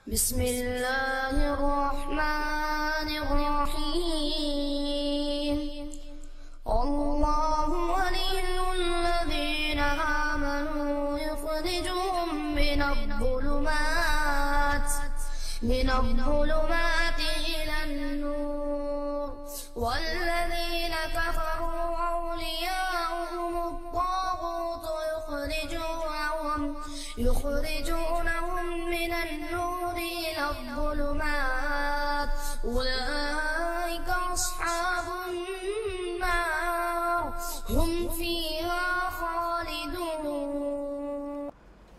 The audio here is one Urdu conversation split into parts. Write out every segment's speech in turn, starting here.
بسم اللہ الرحمن الرحیم اللہ ولی الذین آمنوا یخرجهم من الظلمات إلى النور والذین کفروا أولیاؤهم الطاغوت يخرجونهم من النور إلى الظلمات أولئك أصحاب النار هم فيها خالدون.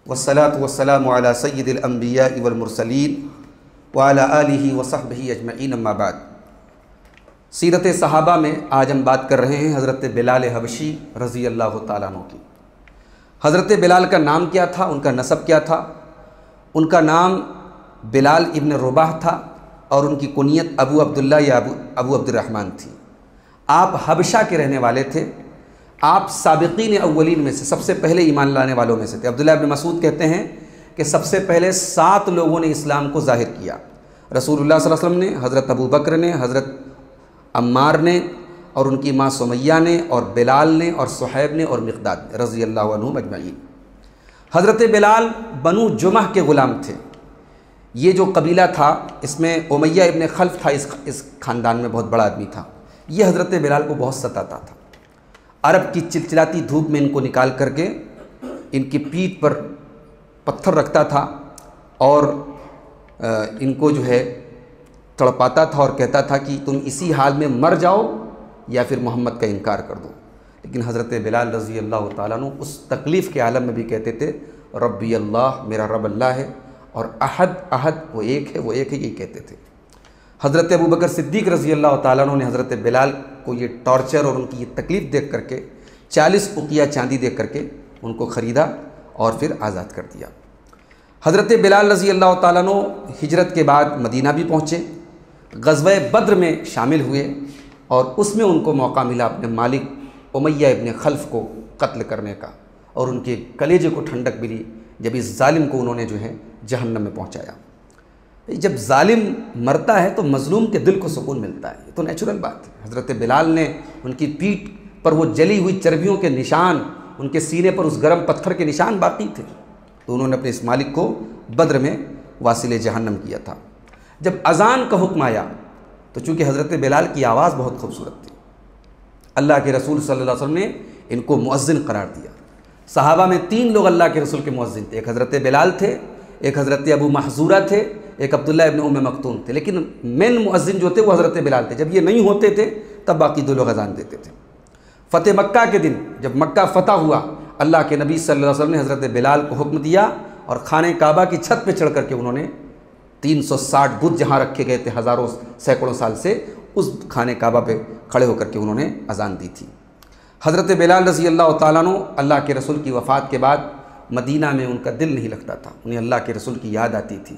والصلاة والسلام على سید الانبیاء والمرسلین وعلى آلہ وصحبہ اجمعین اما بعد. سیرت صحابہ میں آج ہم بات کر رہے ہیں حضرت بلال حبشی رضی اللہ تعالیٰ عنہ کی. حضرت بلال کا نام کیا تھا، ان کا نسب کیا تھا؟ ان کا نام بلال ابن رباح تھا اور ان کی کنیت ابو عبداللہ یا ابو عبد الرحمن تھی. آپ حبشہ کے رہنے والے تھے. آپ سابقین اولین میں سے سب سے پہلے ایمان لانے والوں میں سے تھے. عبداللہ ابن مسعود کہتے ہیں کہ سب سے پہلے 7 لوگوں نے اسلام کو ظاہر کیا. رسول اللہ صلی اللہ علیہ وسلم نے، حضرت ابو بکر نے، حضرت عمار نے اور ان کی ماں سمیہ نے اور بلال نے اور صہیب نے اور مقداد نے رضی اللہ عنہم اجمعین. حضرت بلال بنو جمح کے غلام تھے. یہ جو قبیلہ تھا اس میں امیہ ابن خلف تھا، اس خاندان میں بہت بڑا آدمی تھا. یہ حضرت بلال کو بہت ستاتا تھا. عرب کی چلچلاتی دھوپ میں ان کو نکال کر کے ان کی پیٹھ پر پتھر رکھتا تھا اور ان کو جو ہے تڑپاتا تھا اور کہتا تھا کہ تم اسی حال میں مر جاؤ یا پھر محمد کا انکار کر دو. لیکن حضرت بلال رضی اللہ تعالیٰ عنہ اس تکلیف کے عالم میں بھی کہتے تھے ربی اللہ، میرا رب اللہ ہے، اور احد وہ ایک ہے یہی کہتے تھے. حضرت ابو بکر صدیق رضی اللہ تعالیٰ عنہ نے حضرت بلال کو یہ ٹارچر اور ان کی یہ تکلیف دیکھ کر کے 40 اقیہ چاندی دے کر کے ان کو خریدا اور پھر آزاد کر دیا. حضرت بلال رضی اللہ تعالیٰ عنہ ہجرت کے بعد مدینہ بھی پہنچے، غزوہ بدر میں شامل ہوئے اور اس میں ان کو موقع ملا اپنے مالک امیہ ابن خلف کو قتل کرنے کا، اور ان کے کلیجے کو ٹھنڈک ملی جب اس ظالم کو انہوں نے جو ہے جہنم میں پہنچایا. جب ظالم مرتا ہے تو مظلوم کے دل کو سکون ملتا ہے، یہ تو نیچرل بات ہے. حضرت بلال نے ان کی پیٹھ پر وہ جلی ہوئی چربیوں کے نشان، ان کے سینے پر اس گرم پتھر کے نشان باقی تھے، تو انہوں نے اپنے اس مالک کو بدر میں واصل جہنم کیا تھا. جب اذان کا حکم آیا تو چونکہ حضرت بلال کی آواز بہت خوبصورت تھی، اللہ کے رسول صلی اللہ علیہ وسلم نے ان کو مؤذن قرار دیا. صحابہ میں 3 لوگ اللہ کے رسول کے مؤذن تھے، ایک حضرت بلال تھے، ایک حضرت ابو محذورہ تھے، ایک عبداللہ ابن ام مکتوم تھے. لیکن مین مؤذن جو تھے وہ حضرت بلال تھے. جب یہ نہیں ہوتے تھے تب باقی 2 لوگ اذان دیتے تھے. فتح مکہ کے دن جب مکہ فتح ہوا، اللہ کے نبی صلی اللہ علیہ وسلم نے حضرت بلال کو حکم دیا اور خانہ کعبہ کی چھت پہ چڑھ کر کے انہوں نے 360 بت جہاں رکھے گئے تھے ہزاروں سینکڑوں سال سے، اس خانہ کعبہ پہ کھڑے ہو کر کے انہوں نے اذان دی تھی. حضرت بلال رضی اللہ تعالیٰ عنہ اللہ کے رسول کی وفات کے بعد مدینہ میں ان کا دل نہیں لگتا تھا، انہیں اللہ کے رسول کی یاد آتی تھی.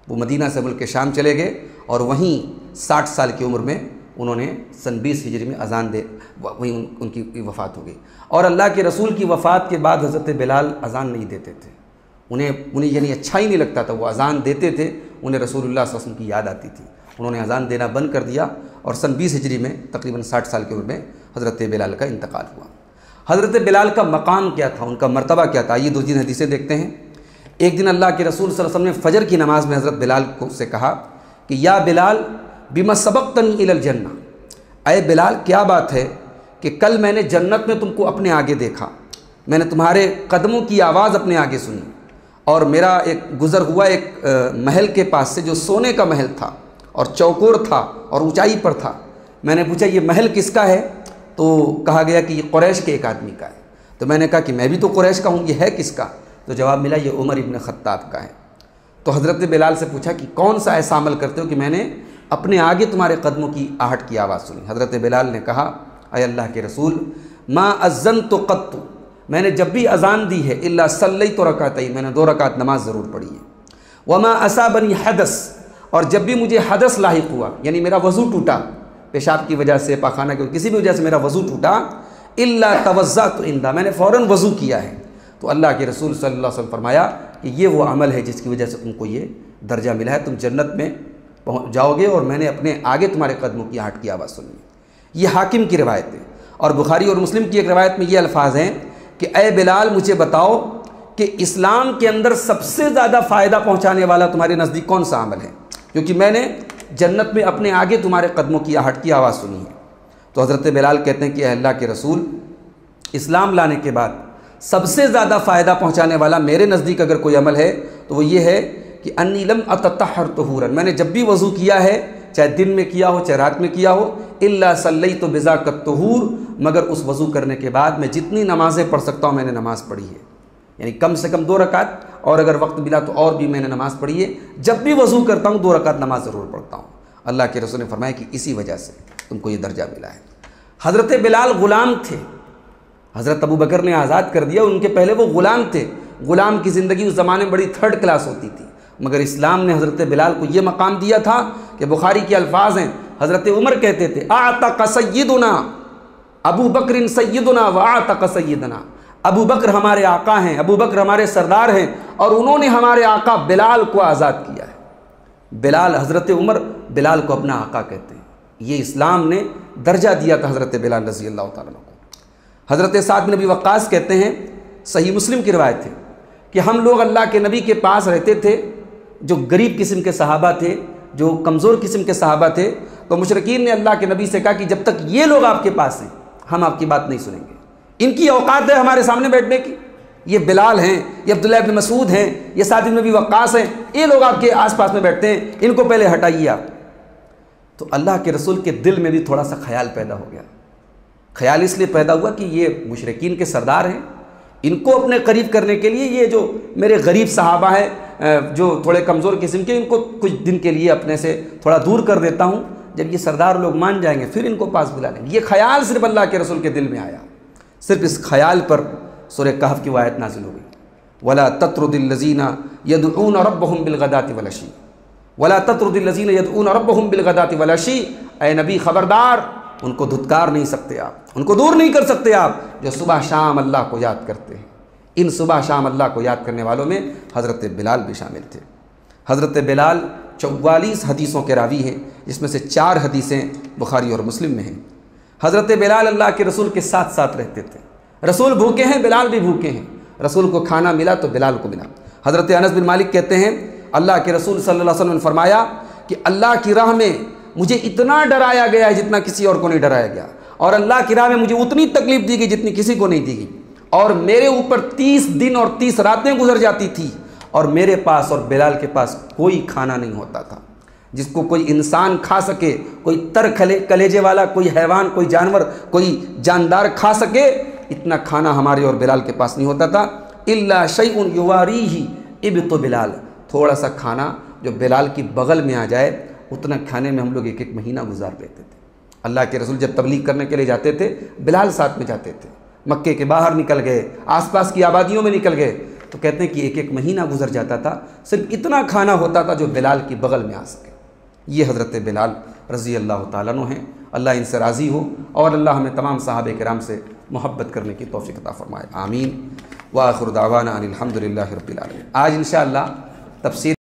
وہ مدینہ سے ملک شام چلے گئے اور وہیں 60 سال کی عمر میں انہوں نے سن 20 ہجری میں اذان دے، وہیں ان کی وفات ہو گئی. اور اللہ کے رسول کی وفات کے بعد حضرت بلال اذان نہیں دیتے تھے. انہیں یعنی اچھا ہی نہیں لگتا تھا. وہ اذان دیتے تھے، انہیں رسول اللہ صلی اللہ علیہ وسلم کی یاد آتی تھی. انہوں نے اذان دینا بند کر دیا اور سن 20 ہجری میں تقریباً 60 سال کی عمر میں حضرت بلال کا انتقال ہوا. حضرت بلال کا مقام کیا تھا، ان کا مرتبہ کیا تھا؟ یہ 2 حدیثیں دیکھتے ہیں. ایک دن اللہ کے رسول صلی اللہ علیہ وسلم نے فجر کی نماز میں حضرت بلال سے کہا کہ یا بلال بما سبقتنی الی الجنہ، اے بلال کیا بات ہے کہ کل میں نے جنت میں تم کو اپنے آگے دیکھا، میں نے تمہارے قدموں کی آواز اپنے آگے سنی، اور میرا ایک گزر ہوا ایک محل کے پاس سے جو سونے کا محل تھا اور چوکور تھا اور اونچائی پر تھا. میں نے پوچھا یہ محل کس کا ہے؟ تو کہا گیا کہ یہ قریش کے ایک آدمی کا ہے. تو میں نے کہا کہ میں بھی تو قریش کا ہوں، یہ ہے کس کا؟ تو جواب ملا یہ عمر ابن خطاب کا ہے. تو حضرت بلال سے پوچھا کہ کون سا ایسا عمل کرتے ہو کہ میں نے اپنے آگے تمہارے قدموں کی آہٹ کی آواز سنی؟ حضرت بلال نے کہا اے اللہ کے رسول ما اذنت قط، میں نے جب بھی اذان دی ہے الا صلیت رکعتین، میں نے 2 رکعت نماز ضرور پڑھی ہے. وما اصابنی حدث، اور جب بھی مجھے حدث لاحق ہوا یعنی میرا وضو ٹوٹا، پیشاب کی وجہ سے، پاخانہ کی کسی بھی وجہ سے میرا وضو ٹوٹا، الا توضأت عندہ، میں نے فوراً وضو کیا ہے. تو اللہ کے رسول صلی اللہ علیہ وسلم فرمایا کہ یہ وہ عمل ہے جس کی وجہ سے تم کو یہ درجہ ملا ہے، تم جنت میں پہنچ جاؤ گے اور میں نے اپنے آگے تمہارے قدموں کی آہٹ کی آواز سنی۔ یہ حاکم کی روایت ہے، اور بخاری اور مسلم کی ایک روایت میں یہ الفاظ ہیں کہ اے بلال مجھے بتاؤ کہ اسلام کے اندر سب سے زیادہ فائدہ پہنچانے والا تمہارے نزدیک کون سا عمل ہے، کیونکہ میں نے جنت میں اپنے آگے تمہارے قدموں کی آہٹ کی آواز سنی ہے۔ تو حضرت بلال کہتے ہیں کہ اے اللہ کے رسول، اسلام لانے کے بعد سب سے زیادہ فائدہ پہنچانے والا میرے نزدیک اگر کوئی عمل ہے تو وہ یہ ہے کہ انی لم اتطہر طہورا، میں نے جب بھی وضو کیا ہے، چاہے دن میں کیا ہو چاہے رات میں کیا ہو، الا صلیت بذاک الطہور، مگر اس وضو کرنے کے بعد میں جتنی نمازیں پڑھ سکتا ہوں میں نے نماز پڑھی ہے، یعنی کم سے کم 2 رکعت، اور اگر وقت ملا تو اور بھی میں نے نماز پڑھی ہے، جب بھی وضو کرتا ہوں 2 رکعت نماز ضرور پڑھتا ہوں۔ اللہ کے رسول نے فرمایا کہ اسی وجہ سے تم کو یہ درجہ ملا ہے۔ حضرت بلال غلام تھے، حضرت ابو بکر نے آزاد کر دیا، ان کے پہلے وہ غلام تھے۔ غلام کی زندگی اس زمانے میں بڑی 3rd کلاس ہوتی تھی، مگر اسلام نے حضرت بلال کو یہ مقام دیا تھا کہ بخاری کے الفاظ ہیں، حضرت عمر کہتے تھے اعتق سیدنا ابو بکر سیدنا واعتق سیدنا، ابو بکر ہمارے آقا ہیں، ابو بکر ہمارے سردار ہیں، اور انہوں نے ہمارے آقا بلال کو آزاد کیا ہے۔ بلال، حضرت عمر بلال کو اپنا آقا کہتے ہیں، یہ اسلام نے درجہ دیا تھا حضرت بلال رضی اللہ تعالیٰ عنہ کو۔ حضرت سعد بن ابی وقاص کہتے ہیں، صحیح مسلم کی روایت ہے کہ ہم لوگ اللہ کے نبی کے پاس رہتے تھے، جو غریب قسم کے صحابہ تھے، جو کمزور قسم کے صحابہ تھے، تو مشرکین نے اللہ کے نبی سے کہا کہ جب تک یہ لوگ آپ کے پاس ہیں ہم آپ کی بات نہیں سنیں گے، ان کی اوقات ہے ہمارے سامنے بیٹھنے کی، یہ بلال ہیں، یہ عبداللہ ابن مسعود ہیں، یہ سعد بن ابی وقاص ہیں، یہ لوگ آپ کے آس پاس میں بیٹھتے ہیں، ان کو پہلے ہٹائیے آپ۔ تو اللہ کے رسول کے دل میں بھی تھوڑا سا خیال پیدا ہو گیا۔ خیال اس لیے پیدا ہوا کہ یہ مشرکین کے سردار ہیں، ان کو اپنے قریب کرنے کے لیے یہ جو میرے غریب صحابہ ہیں جو تھوڑے کمزور قسم کے، ان کو کچھ دن کے لیے اپنے سے تھوڑا دور کر دیتا ہوں، جب یہ سردار لوگ مان جائیں گے پھر ان کو پاس بلا لیں گے۔ یہ خیال صرف اللہ کے رسول کے دل میں آیا، صرف اس خیال پر سورہ کہف کی وہ آیت نازل ہو گئی، وَلَا تَطْرُدِ الَّذِينَ يَدْعُونَ رَبَّهُمْ بِالْغَدَاةِ وَالْعَشِيِّ وَلَا تَطْرُدِ الَّذِينَ يَدْعُونَ رَبَّهُمْ بِالْغَدَاةِ وَالْعَشِيِّ، اے نبی خبردار، ان کو دھتکار نہیں سکتے آپ، ان کو دور نہیں کر سکتے آپ، جو صبح شام اللہ کو یاد کرتے ہیں۔ ان صبح شام اللہ کو یاد کرنے والوں میں حضرت بلال بھی شامل تھے۔ حضرت بلال 44 حدیثوں کے راوی ہیں، جس میں سے 4 حدیثیں بخاری اور مسلم میں ہیں۔ حضرت بلال اللہ کے رسول کے ساتھ ساتھ رہتے تھے، رسول بھوکے ہیں بلال بھی بھوکے ہیں، رسول کو کھانا ملا تو بلال کو ملا۔ حضرت انس بن مالک کہتے ہیں اللہ کے رسول صلی اللہ علیہ وسلم نے فرمایا کہ اللہ کی راہ میں مجھے اتنا ڈرایا گیا ہے جتنا کسی اور کو نہیں ڈرایا گیا، اور اللہ کی راہ میں مجھے اتنی تکلیف دی گئی جتنی کسی کو نہیں دی گئی، اور میرے اوپر 30 دن اور 30 راتیں گزر جاتی تھی، اور میرے پاس اور بلال کے پاس کوئی کھانا نہیں ہوتا تھا جس کو کوئی انسان کھا سکے، کوئی تر کلیجے والا کوئی حیوان، کوئی جانور، کوئی جاندار کھا سکے، اتنا کھانا ہمارے اور بلال کے پاس نہیں ہوتا تھا۔ الا شیء یواریہ ابط بلال، تھوڑا سا کھانا جو بلال کی بغل میں آ جائے، اتنا کھانے میں ہم لوگ 1 مہینہ گزار لیتے تھے۔ اللہ کے رسول جب تبلیغ کرنے کے لیے جاتے تھے بلال ساتھ میں جاتے تھے، مکے کے باہر نکل گئے، آس پاس کی آبادیوں میں نکل گئے تو کہتے ہیں کہ 1 مہینہ گزر جاتا تھا، صرف اتنا کھانا ہوتا تھا جو بلال کی بغل میں آ سکے۔ یہ حضرت بلال رضی اللہ تعالیٰ عنہ ہیں، اللہ ان سے راضی ہو، اور اللہ ہمیں تمام صحابہ کرام سے محبت کرنے کی توفیق عطا فرمائے، آمین۔ وآخر دعوانا ان الحمد للہ رب العالمین۔ آج انشاءاللہ تفسیر